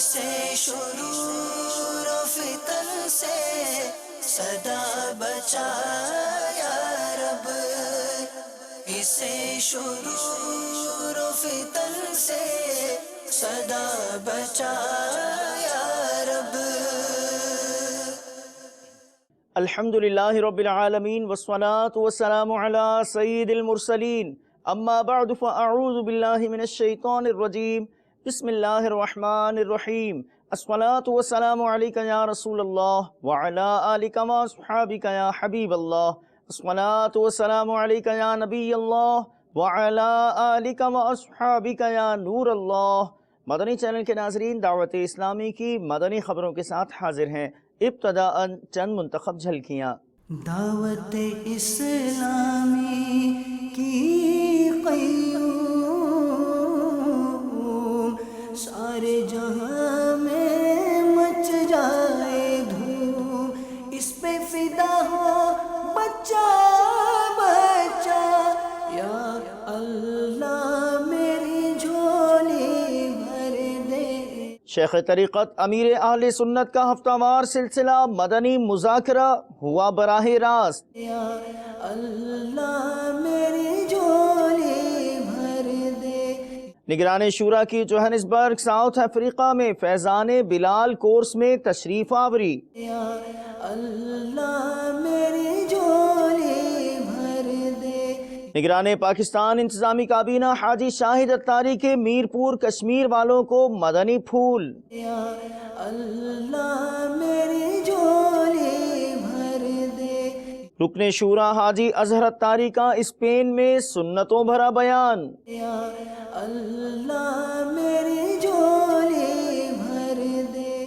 اسے شرور و فتن سے صدا بچا یا رب، اسے شرور و فتن سے صدا بچا یا رب۔ الحمدللہ رب العالمین والصلاة والسلام علی سید المرسلین، اما بعد فاعوذ باللہ من الشیطان الرجیم، بسم اللہ الرحمن الرحیم۔ الصلاة والسلام علیکہ یا رسول اللہ وعلی آلکہ واصحابکہ یا حبیب اللہ۔ الصلاة والسلام علیکہ یا نبی اللہ وعلی آلکہ واصحابکہ یا نور اللہ۔ مدنی چینل کے ناظرین، دعوت اسلامی کی مدنی خبروں کے ساتھ حاضر ہیں۔ ابتداءً چند منتخب جھلکیاں۔ دعوت اسلامی کی قیوم سارے جہاں میں مچ جائے دھوم، اس پہ فدا ہو بچہ بچہ یا اللہ میری جھولی بھر دے۔ شیخ طریقت امیر اہل سنت کا ہفتہ وار سلسلہ مدنی مذاکرہ ہوا براہ راست۔ یا اللہ میری جھولی بھر دے۔ نگران شورا کی جوہانسبرگ ساؤتھ افریقہ میں فیضان بلال کورس میں تشریف آوری۔ یا اللہ میری جھولی بھر دے۔ نگران پاکستان انتظامی کابینہ حاجی شاہد اتاری کے میرپور کشمیر والوں کو مدنی پھول۔ یا اللہ میری جھولی بھر دے۔ رکن شورا حاجی اظہر اتاری کا اسپین میں سنتوں بھرا بیان۔ یا اللہ میری جھولی بھر دے۔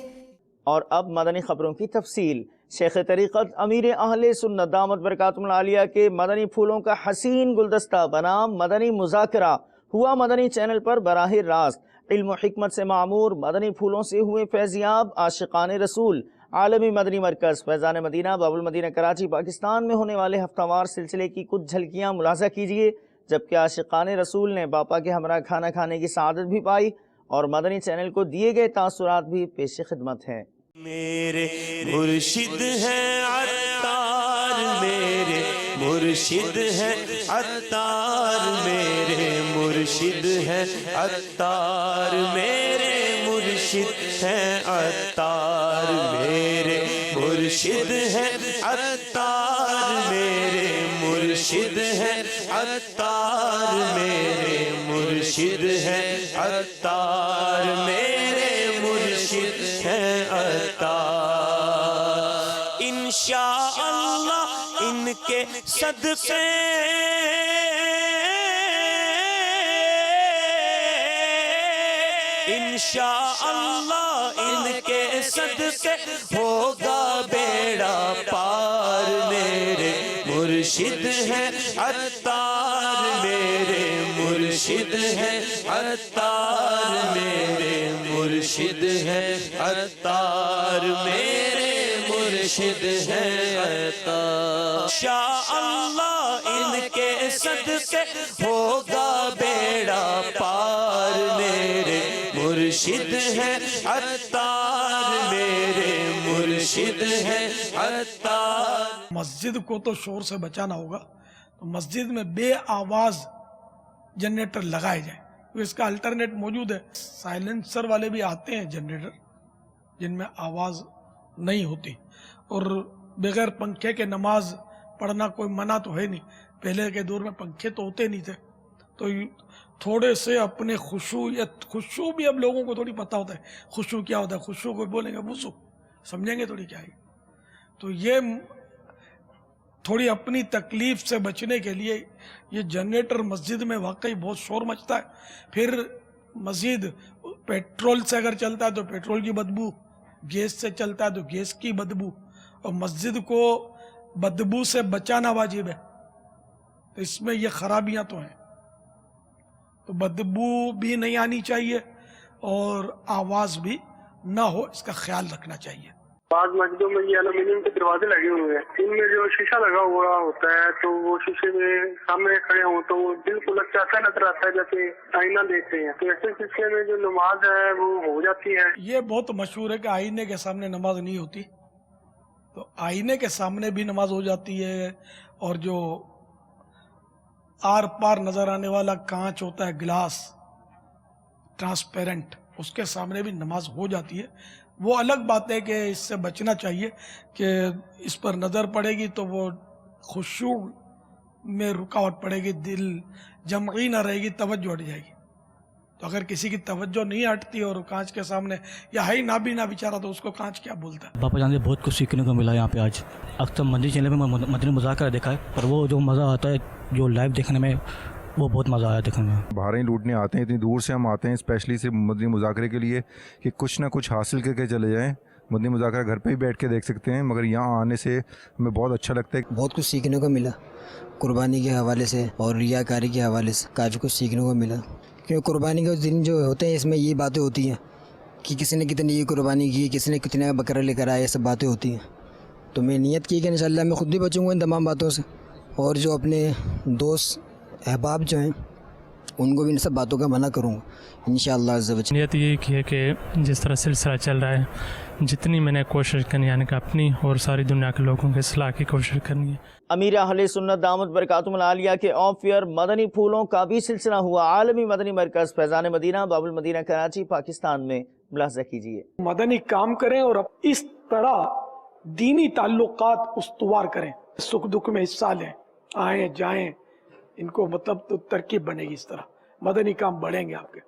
اور اب مدنی خبروں کی تفصیل۔ شیخ طریقت امیر اہل سنت دامت برکاتہم العالیہ کے مدنی پھولوں کا حسین گلدستہ بنام مدنی مذاکرہ ہوا مدنی چینل پر براہ راست۔ علم و حکمت سے معمور مدنی پھولوں سے ہوئے فیضیاب عاشقان رسول۔ عالمی مدنی مرکز فیضان مدینہ باب المدینہ کراچی پاکستان میں ہونے والے ہفتہ وار سلسلے کی کچھ جھلکیاں ملاحظہ کیجیے، جبکہ عاشقان رسول نے باپا کے ہمراہ کھانا کھانے کی سعادت بھی پائی اور مدنی چینل کو دیے گئے تاثرات بھی پیش خدمت ہیں۔ میرے مرشد ہیں عطار، میرے مرشد ہیں عطار، میرے مرشد ہیں عطار، میرے مرشد ہیں عطار، میرے مرشد ہیں عطار، میرے مرشد ہیں عطار، میرے مرشد ہیں عطار، میرے مرشد ہیں عطار۔ انشاءاللہ ان کے صدقے انشاءاللہ ان کے صدقے ہوگا بیڑا پار، میرے مرشد ہیں عطار، میرے مرشد ہیں عطار، میرے مرشد ہیں عطار، میرے مرشد ہیں عطار۔ انشاءاللہ ان کے صدقے ہوگا بیڑا پار، میرے مرشد ہیں عطار، میرے مرشد ہیں عطار۔ مسجد کو تو شور سے بچانا ہوگا، تو مسجد میں بے آواز جنریٹر لگائے جائیں، تو اس کا الٹرنیٹ موجود ہے۔ سائلنسر والے بھی آتے ہیں جنریٹر جن میں آواز نہیں ہوتی، اور بغیر پنکھے کے نماز پڑھنا کوئی منع تو ہے نہیں۔ پہلے کے دور میں پنکھے تو ہوتے نہیں تھے، تو تھوڑے سے اپنے خشوع بھی اب لوگوں کو تھوڑی پتہ ہوتا ہے خشوع کیا ہوتا ہے۔ خشوع کو بولیں گے وضو، سمجھیں گے تھوڑی کیا ہے۔ تو یہ تھوڑی اپنی تکلیف سے بچنے کے لیے یہ جنریٹر مسجد میں واقعی بہت شور مچتا ہے۔ پھر مزید پیٹرول سے اگر چلتا ہے تو پیٹرول کی بدبو، گیس سے چلتا ہے تو گیس کی بدبو، اور مسجد کو بدبو سے بچانا واجب ہے، تو اس میں یہ خرابیاں تو ہیں۔ تو بدبو بھی نہیں آنی چاہیے اور آواز بھی نہ ہو، اس کا خیال رکھنا چاہیے۔ بعض مسجدوں میں یہ الومینیم کے دروازے لگے ہوئے ہیں، ان میں جو شیشہ لگا ہوا ہوتا ہے تو وہ شیشے میں سامنے کھڑے ہوں تو وہ بالکل ایسا نظر آتا ہے جیسے آئینہ دیکھتے ہیں، تو ایسے سلسلے میں جو نماز ہے وہ ہو جاتی ہے۔ یہ بہت مشہور ہے کہ آئینے کے سامنے نماز نہیں ہوتی، تو آئینے کے سامنے بھی نماز ہو جاتی ہے، اور جو آر پار نظر آنے والا کانچ ہوتا ہے، گلاس ٹرانسپیرنٹ، اس کے سامنے بھی نماز ہو جاتی ہے۔ وہ الگ بات ہے کہ اس سے بچنا چاہیے کہ اس پر نظر پڑے گی تو وہ خشوع میں رکاوٹ پڑے گی، دل جمعی نہ رہے گی، توجہ ہٹ جائے گی۔ تو اگر کسی کی توجہ نہیں ہٹتی اور کانچ کے سامنے یا ہے ہی نابینا بیچارہ، تو اس کو کانچ کیا بولتا ہے۔ باپا جان سے بہت کچھ سیکھنے کو ملا یہاں پہ آج۔ اکثر مدنی چینل پہ میں مدنی مذاکرہ دیکھا ہے، پر وہ جو مزہ آتا ہے جو لائیو دیکھنے میں، وہ بہت مزہ آیا دیکھنے میں۔ بھاریں لوٹنے آتے ہیں، اتنی دور سے ہم آتے ہیں اسپیشلی سے مدنی مذاکرے کے لیے کہ کچھ نہ کچھ حاصل کر کے چلے جائیں۔ مدنی مذاکرہ گھر پہ ہی بیٹھ کے دیکھ سکتے ہیں، مگر یہاں آنے سے ہمیں بہت اچھا لگتا ہے۔ بہت کچھ سیکھنے کو ملا، قربانی کے حوالے سے اور ریاکاری کے حوالے سے کافی کچھ سیکھنے کو ملا، کیونکہ قربانی کے دن جو ہوتے ہیں اس میں یہ باتیں ہوتی ہیں کہ کسی نے کتنی یہ قربانی کی، کسی نے کتنے بکرا لے کر آیا، یہ سب باتیں ہوتی ہیں۔ تو میں نیت کی کہ انشاءاللہ میں خود بھی بچوں گا ان تمام باتوں سے، اور جو اپنے دوست احباب جو ہیں ان کو بھی ان سب باتوں کا منع کروں گا انشاءاللہ عز و جل۔ نیت یہی کی ہے کہ جس طرح سلسلہ چل رہا ہے، جتنی میں نے کوشش کرنی، یعنی کہ اپنی اور ساری دنیا کے لوگوں کے اصلاح کی کوشش کرنی ہے۔ امیر اہل سنت دامت برکاتہم العالیہ کے آف ایئر مدنی پھولوں کا بھی سلسلہ ہوا۔ عالمی مدنی مرکز فیضان مدینہ، باب المدینہ، کراچی، پاکستان میں ملاحظہ کیجیے۔ مدنی کام کریں اور اس طرح دینی تعلقات استوار کریں، سکھ دکھ میں حصہ لیں، آئیں جائیں، ان کو مطلب تو ترکیب بنے گی، اس طرح مدنی کام بڑھیں گے آپ کے۔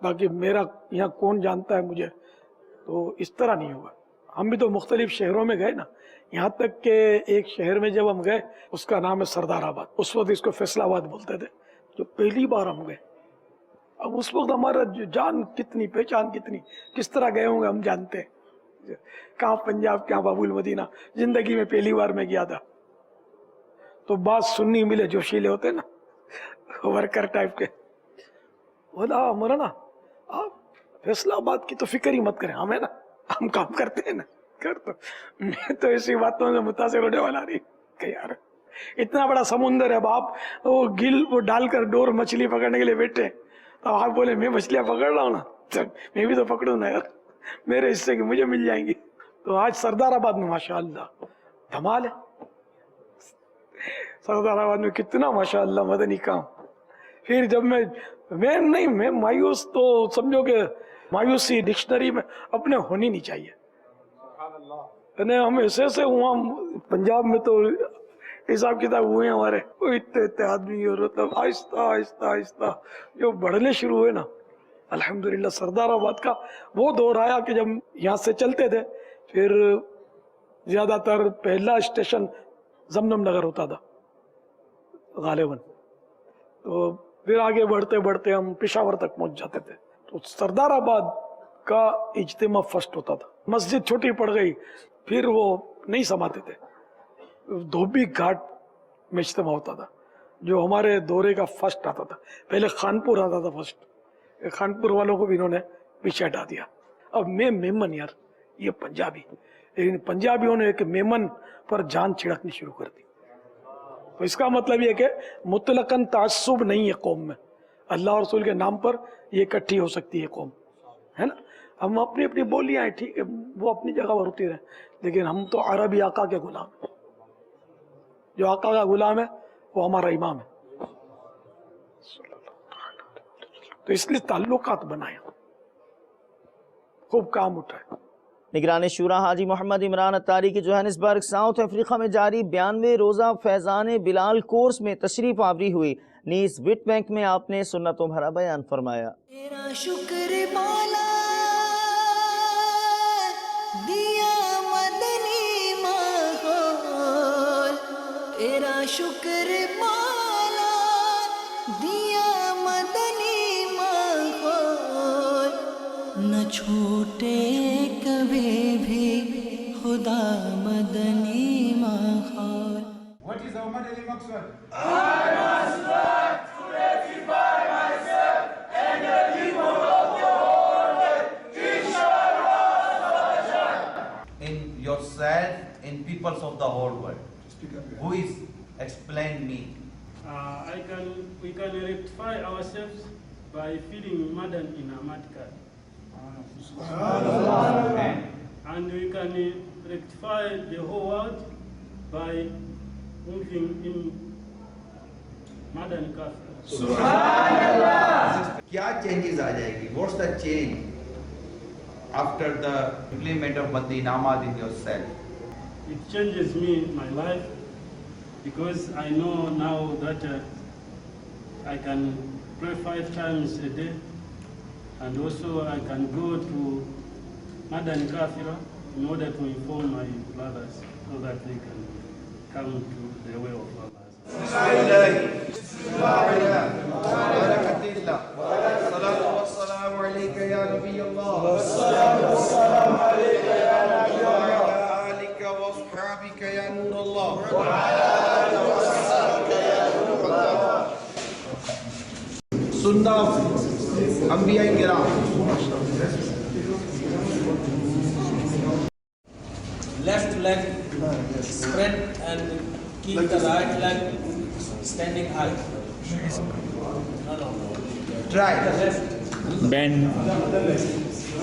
باقی میرا یہاں کون جانتا ہے مجھے، تو اس طرح نہیں ہوگا۔ ہم بھی تو مختلف شہروں میں گئے نا، یہاں تک کہ ایک شہر میں جب ہم گئے اس کا نام ہے سردار آباد، اس وقت اس کو فیصل آباد بولتے تھے، جو پہلی بار ہم گئے۔ اب اس وقت ہمارا جان کتنی، پہچان کتنی، کس طرح گئے ہوں گے ہم جانتے ہیں، کہاں پنجاب، کہاں باب المدینہ، زندگی میں پہلی بار میں گیا تھا۔ تو بعض سنی ملے جوشیلے ہوتے نا، ورکر ٹائپ کے، بولا مولانا آپ فیصل آباد کی تو فکر ہی مت کریں، ہمیں نا ہم کام کرتے ہیں نا، کر تو میں تو ایسی باتوں سے متاثر ہونے والا نہیں کہ یار اتنا بڑا سمندر ہے، باپ وہ گل وہ ڈال کر ڈور مچھلی پکڑنے کے لیے بیٹھے، تو آپ بولے میں مچھلیاں پکڑ رہا ہوں نا، میں بھی تو پکڑوں نا یار، میرے حصے کی مجھے مل جائیں گی۔ تو آج سردار آباد میں ماشاءاللہ دھمال ہے، سردار آباد میں کتنا ماشاءاللہ مدنی کام۔ پھر جب میں مایوس، تو سمجھو کہ مایوسی ڈکشنری میں اپنے ہونی نہیں چاہیے۔ ہم ایسے ہوا، پنجاب میں تو حساب کتاب ہوئے ہیں ہمارے، اتنے آدمی، اور مطلب آہستہ آہستہ آہستہ جو بڑھنے شروع ہوئے نا، الحمدللہ سردار آباد کا وہ دور آیا کہ جب یہاں سے چلتے تھے، پھر زیادہ تر پہلا اسٹیشن زمزم نگر ہوتا تھا غالباً، تو پھر آگے بڑھتے بڑھتے ہم پشاور تک پہنچ جاتے تھے۔ تو سردار آباد کا اجتماع فرسٹ ہوتا تھا، مسجد چھوٹی پڑ گئی، پھر وہ نہیں سماتے تھے، دھوبی گھاٹ میں اجتماع ہوتا تھا، جو ہمارے دورے کا فرسٹ آتا تھا۔ پہلے خانپور آتا تھا فرسٹ، خانپور والوں کو بھی انہوں نے پیچھے ہٹا دیا۔ اب میں میمن، یار یہ پنجابی، لیکن پنجابیوں نے ایک میمن پر جان چھڑکنی شروع کر دی۔ تو اس کا مطلب یہ کہ مطلقاً تعصب نہیں ہے قوم میں، اللہ اور رسول کے نام پر یہ اکٹھی ہو سکتی ہے قوم، ہے نا۔ ہم اپنی اپنی بولیاں ہیں، ٹھیک ہے، وہ اپنی جگہ پر ہوتی رہیں، لیکن ہم تو عربی آقا کے غلام ہیں، جو آقا کا غلام ہے وہ ہمارا امام ہے، تو اس لیے تعلقات بنائیں، خوب کام اٹھائیں۔ نگران شورا حاجی محمد عمران اتاری کی جوہانسبرگ ساؤتھ افریقہ میں جاری 92 روزہ فیضان بلال کورس میں تشریف آوری ہوئی۔ نیز وٹ بینک میں آپ نے سنتوں بھرا بیان فرمایا۔ تیرا شکر مولا دیا مدنی ماحول، تیرا شکر مولا دیا مدنی ماحول، نہ چھوٹے کبھی بھی خدا مدنی ماحول۔ What is our madani maqsad? In your in peoples of the whole world. Who is explain me? We can rectify ourselves by feeding Madan in Ahmad card. And we can rectify the whole world by moving in Madan Kafir. Kya changes aa jayegi? What's the change after the implement of Madni Namaz in yourself? It changes me in my life because I know now that I can pray 5 times a day, and also I can go to Madan Kafira in order to inform my brothers so that they can come to the way of Allah. Sunnah of Anbiya Kiram. Left leg spread and keep the right leg standing high. No. Try. Bend.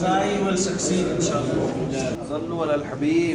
Try, you will succeed inshallah. صلوا على الحبيب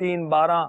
3, 12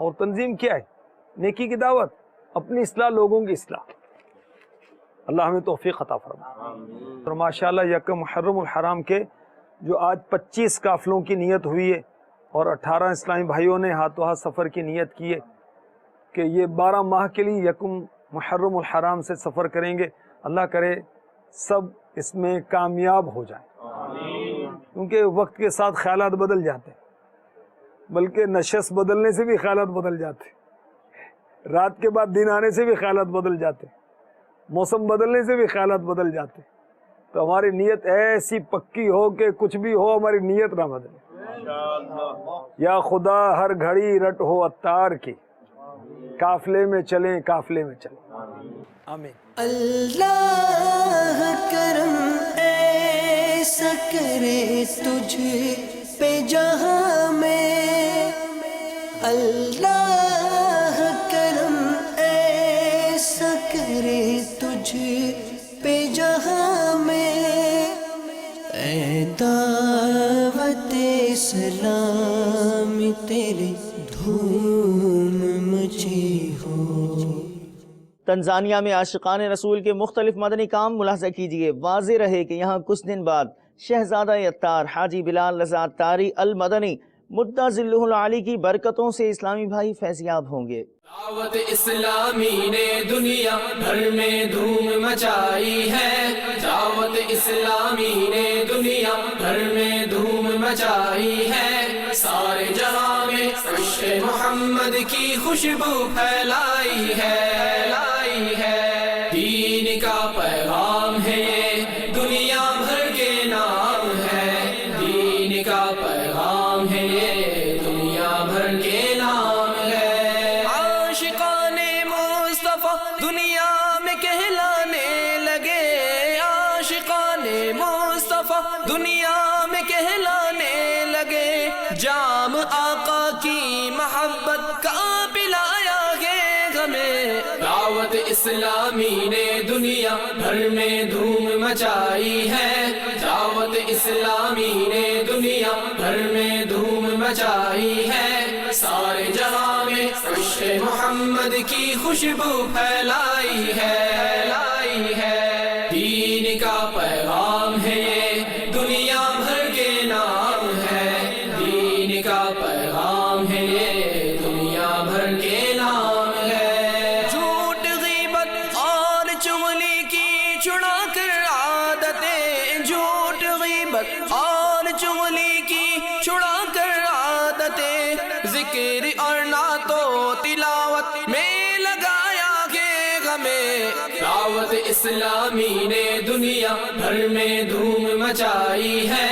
اور تنظیم کیا ہے؟ نیکی کی دعوت، اپنی اصلاح، لوگوں کی اصلاح. اللہ ہمیں توفیق عطا فرمائے. اور ماشاءاللہ یکم محرم الحرام کے جو آج 25 قافلوں کی نیت ہوئی ہے اور 18 اسلامی بھائیوں نے ہاتھوں ہاتھ سفر کی نیت کی ہے کہ یہ 12 ماہ کے لیے یکم محرم الحرام سے سفر کریں گے. اللہ کرے سب اس میں کامیاب ہو جائیں، کیونکہ وقت کے ساتھ خیالات بدل جاتے ہیں، بلکہ نشست بدلنے سے بھی خیالات بدل جاتے ہیں، رات کے بعد دن آنے سے بھی خیالات بدل جاتے ہیں، موسم بدلنے سے بھی خیالات بدل جاتے ہیں. تو ہماری نیت ایسی پکی ہو کہ کچھ بھی ہو ہماری نیت نہ بدلے. یا خدا ہر گھڑی رٹ ہو عطار کی، قافلے میں چلیں قافلے میں چلیں. آمین. اللہ کرم ایسا کرے تجھ پہ جہاں میں، اللہ کرم ایسا کرے تجھ پہ جہاں میں، اے دعوت اسلام تیرے دھوم مچی ہو. تنزانیہ میں عاشقان رسول کے مختلف مدنی کام ملاحظہ کیجیے. واضح رہے کہ یہاں کچھ دن بعد شہزادہ عطار حاجی بلال رضا عطاری المدنی مدہ ذلہ العالی کی برکتوں سے اسلامی بھائی فیضیاب ہوں گے. دعوت اسلامی نے دنیا بھر میں دھوم مچائی ہے، دعوت اسلامی نے دنیا بھر میں دھوم مچائی ہے، سارے جہاں میں عشق محمد کی خوشبو پھیلائی ہے، دین کا پیغام ہے یہ دنیا بھر کے نام ہے، دین کا پیغام ہے یہ دنیا بھر کے نام ہے. عاشقان مصطفیٰ دنیا میں کہلانے لگے، عاشقان مصطفیٰ دنیا میں کہلانے لگے، جام آقا کی محبت کا پلایا ہے ہمیں. دعوت اسلامی نے دنیا بھر میں دھوم مچائی ہے، دعوت اسلامی نے دنیا بھر میں دھوم مچائی ہے، سارے جہاں میں عشق محمد کی خوشبو پھیلائی ہے، دین کا پیغام ہے یہ دنیا بھر کے نام ہے، دین کا پیغام ہے یہ دنیا بھر کے نام ہے. جھوٹ غیبت اور چغلی کی چھڑا کر عادتیں، جھوٹ غیبت اور چغلی کی چھڑا کر عادتیں، ذکر اور نعت و تلاوت میں لگایا کہ ہمیں. دعوت اسلامی نے دنیا بھر میں دھوم مچائی ہے،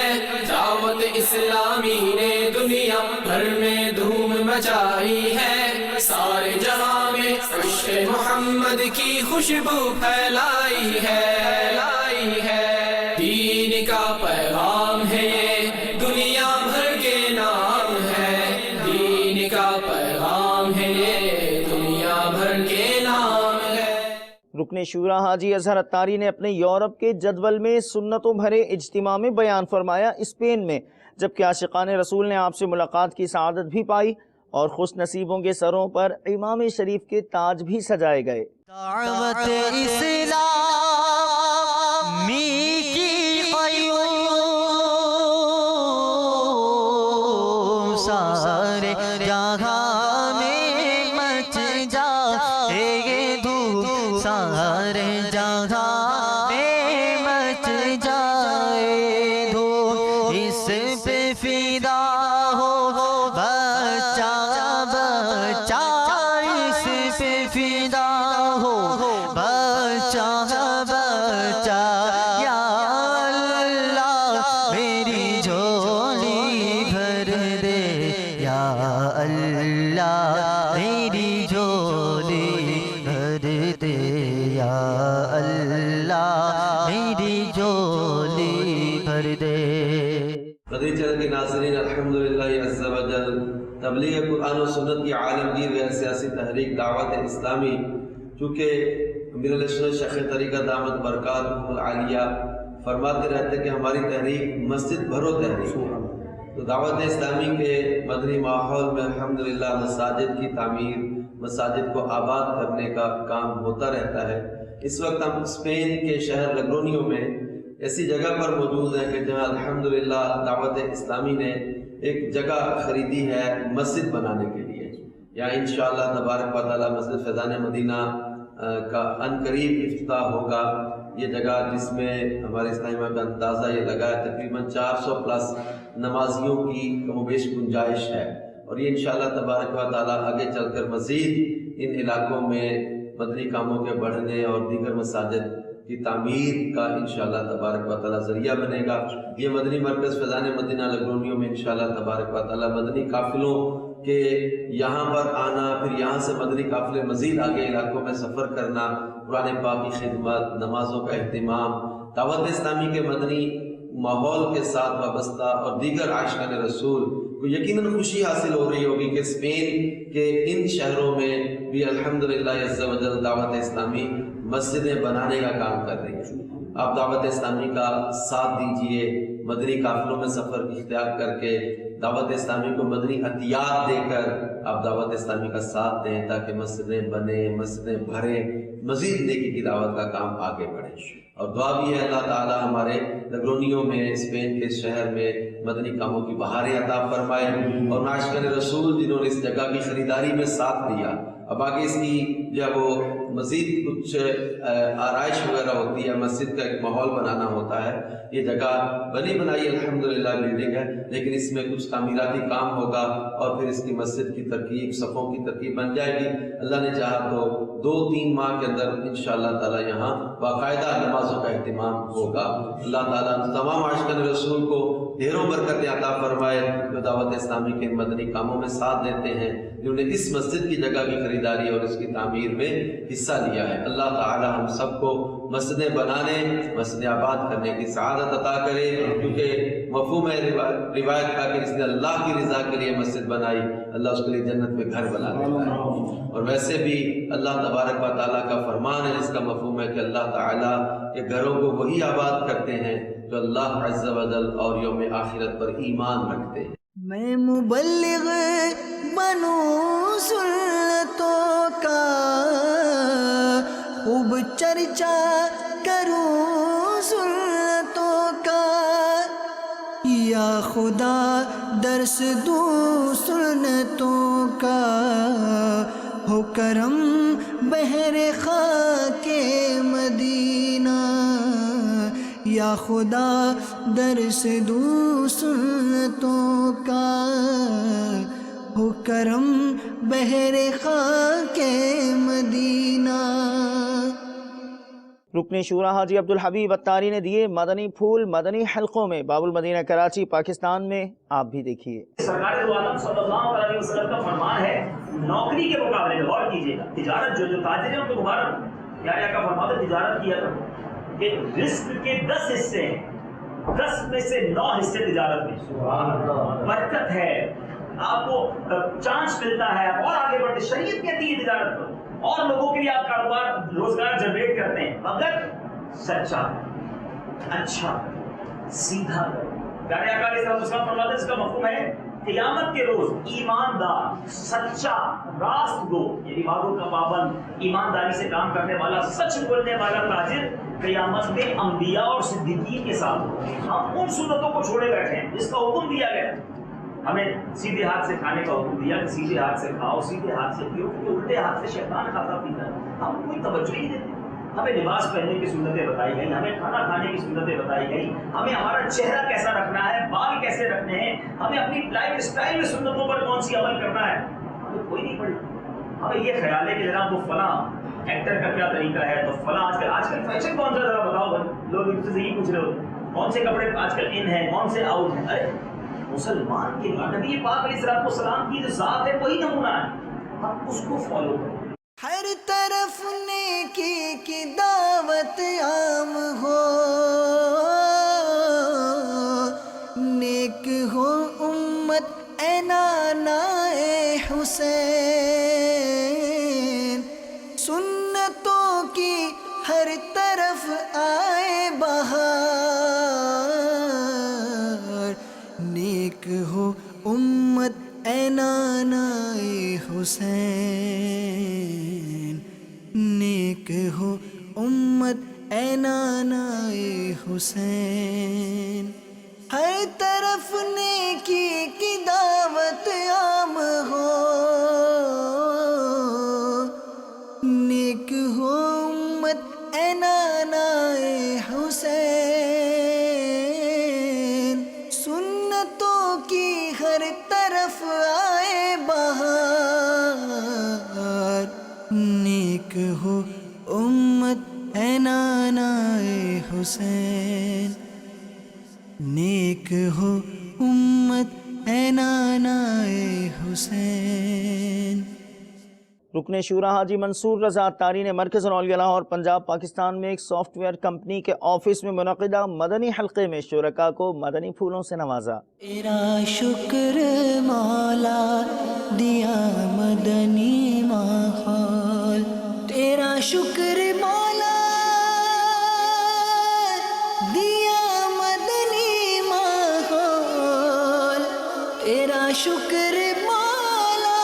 دعوت اسلامی نے دنیا بھر میں دھوم مچائی ہے، سارے جہاں میں عشق محمد کی خوشبو پھیلائی ہے، دین کا پیغام ہے یہ دنیا بھر کے نام ہے، دین کا پیغام ہے یہ دنیا بھر کے نام ہے. رکن شورا حاجی اظہر عطاری نے اپنے یورپ کے جدول میں سنتوں بھرے اجتماع میں بیان فرمایا اسپین میں، جبکہ عاشقان رسول نے آپ سے ملاقات کی سعادت بھی پائی اور خوش نصیبوں کے سروں پر امام شریف کے تاج بھی سجائے گئے. دعوت اسلامی کی قیوم سارے جہاں میں مچ جائے دھوم، سارے جہاں میں مچ جائے دھوم، اس پہ فدا ہو بچہ بچہ، اس پہ فدا ہو بچہ بچہ. یا اللہ میری جھولی بھر دے، یا اللہ میری جھولی بھر دے، یا اللہ میری جھولی بھر دے. قدیر چینل کے ناظرین، الحمدللہ عز و جل تبلیغ قرآن و سنت کی عالمگیر غیر سیاسی تحریک دعوت اسلامی، چونکہ امیر علیہ سنت شیخ طریقہ دامت برکاتہ العالیہ فرماتے رہتے کہ ہماری تحریک مسجد بھرو تحریک، تو دعوت اسلامی کے مدنی ماحول میں الحمدللہ مساجد کی تعمیر، مساجد کو آباد کرنے کا کام ہوتا رہتا ہے۔ اس وقت ہم اسپین کے شہر لگرونیو میں ایسی جگہ پر موجود ہیں کہ جہاں الحمدللہ دعوت اسلامی نے ایک جگہ خریدی ہے مسجد بنانے کے لیے۔ یہاں انشاءاللہ تبارک و تعالی مسجد فیضان مدینہ کا ان قریب افتتاح ہوگا۔ یہ جگہ جس میں ہمارے اسلامیہ کا اندازہ یہ لگا ہے تقریباً 400 پلس نمازیوں کی کم و بیش گنجائش ہے، اور یہ انشاءاللہ تبارک و تعالی آگے چل کر مزید ان علاقوں میں مدنی کاموں کے بڑھنے اور دیگر مساجد کی تعمیر کا انشاءاللہ تبارک و تعالی ذریعہ بنے گا۔ یہ مدنی مرکز فیضان مدینہ لگرونیو میں انشاءاللہ تبارک و تعالی مدنی قافلوں کے یہاں پر آنا، پھر یہاں سے مدنی قافلے مزید آگے علاقوں میں سفر کرنا، قرآن پاک کی خدمت، نمازوں کا اہتمام، دعوت اسلامی کے مدنی ماحول کے ساتھ وابستہ اور دیگر عاشقان رسول کو یقیناً خوشی حاصل ہو رہی ہوگی کہ اسپین کے ان شہروں میں بھی الحمدللہ عز و جل دعوت اسلامی مسجدیں بنانے کا کام کر رہی ہے۔ آپ دعوت اسلامی کا ساتھ دیجئے، مدنی قافلوں میں سفر اختیار کر کے دعوت اسلامی کو مدنی عطیات دے کر آپ دعوت اسلامی کا ساتھ دیں تاکہ مسجدیں بنیں، مسجدیں بھریں، مزید نیکی کی دعوت کا کام آگے بڑھے۔ اور دعا بھی ہے اللہ تعالی ہمارے لگرونیو میں، اسپین کے شہر میں مدنی کاموں کی بہاریں عطا فرمائے، اور عاشقان رسول جنہوں نے اس جگہ کی خریداری میں ساتھ دیا، اب آگے اس کی جو ہے وہ مزید کچھ آرائش وغیرہ ہوتی ہے، مسجد کا ایک ماحول بنانا ہوتا ہے۔ یہ جگہ بنی بنائی الحمدللہ بلڈنگ ہے، لیکن اس میں کچھ تعمیراتی کام ہوگا اور پھر اس کی مسجد کی ترکیب، صفوں کی ترکیب بن جائے گی۔ اللہ نے چاہا تو 2-3 ماہ کے اندر انشاءاللہ تعالی یہاں باقاعدہ نمازوں کا اہتمام ہوگا۔ اللہ تعالیٰ تمام عاشقان رسول کو ڈھیروں برکتیں عطا فرمائے جو دعوت اسلامی کے مدنی کاموں میں ساتھ دیتے ہیں، جنہوں نے اس مسجد کی جگہ کی خریداری اور اس کی تعمیر میں حصہ لیا ہے۔ اللہ تعالی ہم سب کو مسجدیں بنانے، مسجدیں آباد کرنے کی سعادت عطا کرے، کیونکہ مفہوم ہے روایت کا کہ جس نے اللہ کی رضا کے لیے مسجد بنائی، اللہ اس کے لیے جنت میں گھر بنا دیتا ہے۔ اور ویسے بھی اللہ تبارک و تعالیٰ کا فرمان ہے جس کا مفہوم ہے کہ اللہ تعالیٰ کے گھروں کو وہی آباد کرتے ہیں جو اللہ عز و جل اور یوم آخرت پر ایمان رکھتے ہیں۔ میں مبلغ بنوں سنتوں کا، خوب چرچا کروں سنتوں کا، یا خدا درس دوں سنتوں کا، ہو کرم بحر خاک مدینہ، یا خدا درس دوں سنتوں کا، ہو کرم بحر خاک مدینہ۔ رکن شورا حاجی عبدالحبیب اتاری نے دیے مدنی پھول مدنی حلقوں میں، باب المدینہ کراچی پاکستان میں۔ آپ بھی دیکھیے۔ سرکار دو عالم صلی اللہ علیہ وسلم کا فرمان ہے نوکری کے مقابلے میں، غور کیجیے گا، تجارت جو تاجر ہیں ان کو مبارک، کیا کا فرمان ہے تجارت کیا کرو کہ رزق کے 10 حصے ہیں، 10 میں سے 9 حصے تجارت میں، برکت ہے، آپ کو چانس ملتا ہے اور آگے بڑھتے۔ شریعت کہتی ہے تجارت کرو اور لوگوں کے لیے آپ کاروبار روزگار جنریٹ کرتے ہیں، مگر سچا، اچھا، سیدھا کرو۔ پیارے آقا علیہ السلام فرماتے ہیں اس کا مفہوم ہے قیامت کے روز ایماندار، سچا، راست گو، یعنی وعدوں کا پابند، ایمانداری سے کام کرنے والا، سچ بولنے والا تاجر قیامت میں انبیاء اور صدیقین کے ساتھ ہو۔ ہم ان سنتوں کو چھوڑے بیٹھے ہیں جس کا حکم دیا گیا، ہمیں سیدھے ہاتھ سے کھانے کا حکم دیا کہ سیدھے ہاتھ سے کھاؤ، سیدھے ہاتھ سے پیو، کیونکہ الٹے ہاتھ سے شیطان کھاتا پیتا ہے۔ ہم کوئی توجہ ہی نہیں دیتے۔ ہمیں لباس پہننے کی سنتیں بتائی گئی، ہمیں کھانا کھانے کی سنتیں بتائی گئی، ہمیں ہمارا چہرہ کیسا رکھنا ہے، بال کیسے رکھنے ہیں، ہمیں اپنی لائف اسٹائل میں سنتوں پر کون سی عمل کرنا ہے، ہمیں کوئی نہیں پڑھی۔ ہمیں یہ خیال ہے کہ جناب وہ فلاں ایکٹر کا کیا طریقہ ہے، تو فلاں آج کل فیشن کون سا، ذرا بتاؤ بھائی، لوگ ان سے یہی پوچھ رہے ہوتے ہیں کون سے کپڑے آج کل ان ہیں، کون سے آؤٹ ہیں۔ ارے مسلمان کے لیے نبی پاک علیہ السلام کی جو ذات ہے وہی نمونہ ہے، ہم اس کو فالو کریں۔ ہر طرف نیکی کی دعوت عام ہو، نیک ہو امت اے نانا اے حسین، سنتوں کی ہر طرف آئے بہار، نیک ہو نانائے حسین، ہر طرف نیکی کی دعوت عام ہو، نیک ہو امت اے نانائے حسین، سنتوں کی ہر طرف آئے بہار، نیک ہو امت اے نانائے حسین، نیک ہو امت اے نانائے حسین۔ رکن شورا حاجی منصور رضا اتاری نے مرکز الاولیاء لاہور پنجاب پاکستان میں ایک سافٹ ویئر کمپنی کے آفس میں منعقدہ مدنی حلقے میں شرکاء کو مدنی پھولوں سے نوازا۔ تیرا شکر مولا دیا مدنی ماحول، تیرا شکر مولا دیا مدنی ماحول، تیرا شکر مولا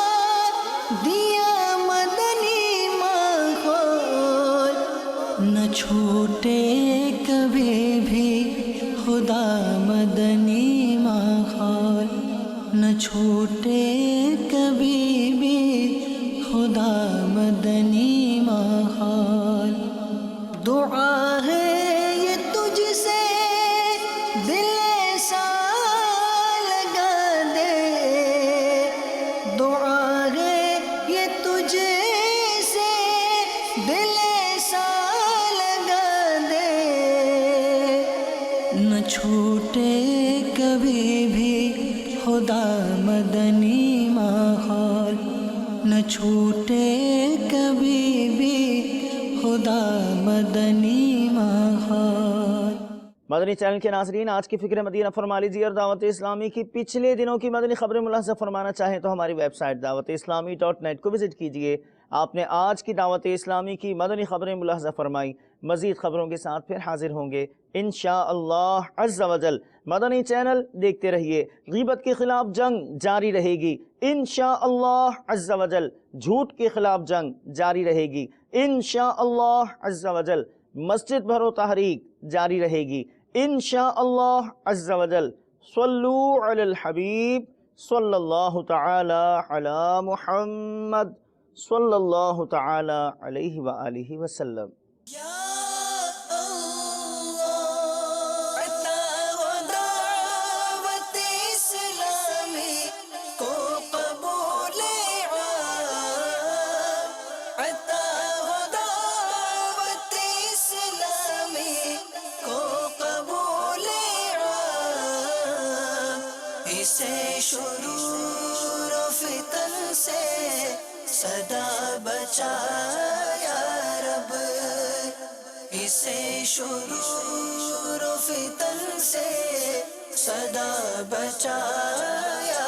دیا مدنی ماحول، نہ چھوٹے کبھی بھی خدا مدنی ماحول، نہ چھوٹے کبھی بھی خدا مدنی ماحول۔ دعا ہے یہ تجھ سے دل ایسا لگا دے، دعا ہے یہ تجھ سے دل ایسا لگا دے، نہ چھوٹے کبھی بھی خدا مدنی ماحول، نہ چھوٹے کبھی بھی خدا مدنی ماحول۔ مدنی چینل کے ناظرین، آج کی فکر مدینہ فرما لیجیے، اور دعوت اسلامی کی پچھلے دنوں کی مدنی خبریں ملاحظہ فرمانا چاہیں تو ہماری ویب سائٹ dawat-islami.net کو وزٹ کیجئے۔ آپ نے آج کی دعوت اسلامی کی مدنی خبریں ملاحظہ فرمائی، مزید خبروں کے ساتھ پھر حاضر ہوں گے انشاءاللہ عز و جل۔ مدنی چینل دیکھتے رہیے، غیبت کے خلاف جنگ جاری رہے گی انشاءاللہ عز و جل، جھوٹ کے خلاف جنگ جاری رہے گی انشاءاللہ عز و جل، مسجد بھرو تحریک جاری رہے گی انشاءاللہ عز و جل۔ صلو علی الحبیب صلی اللہ تعالی علی محمد صلی اللہ تعالی علیہ وآلہ وسلم۔ اسے شرور و فتن سے صدا بچا یا رب، اسے شرور و فتن سے صدا بچا یا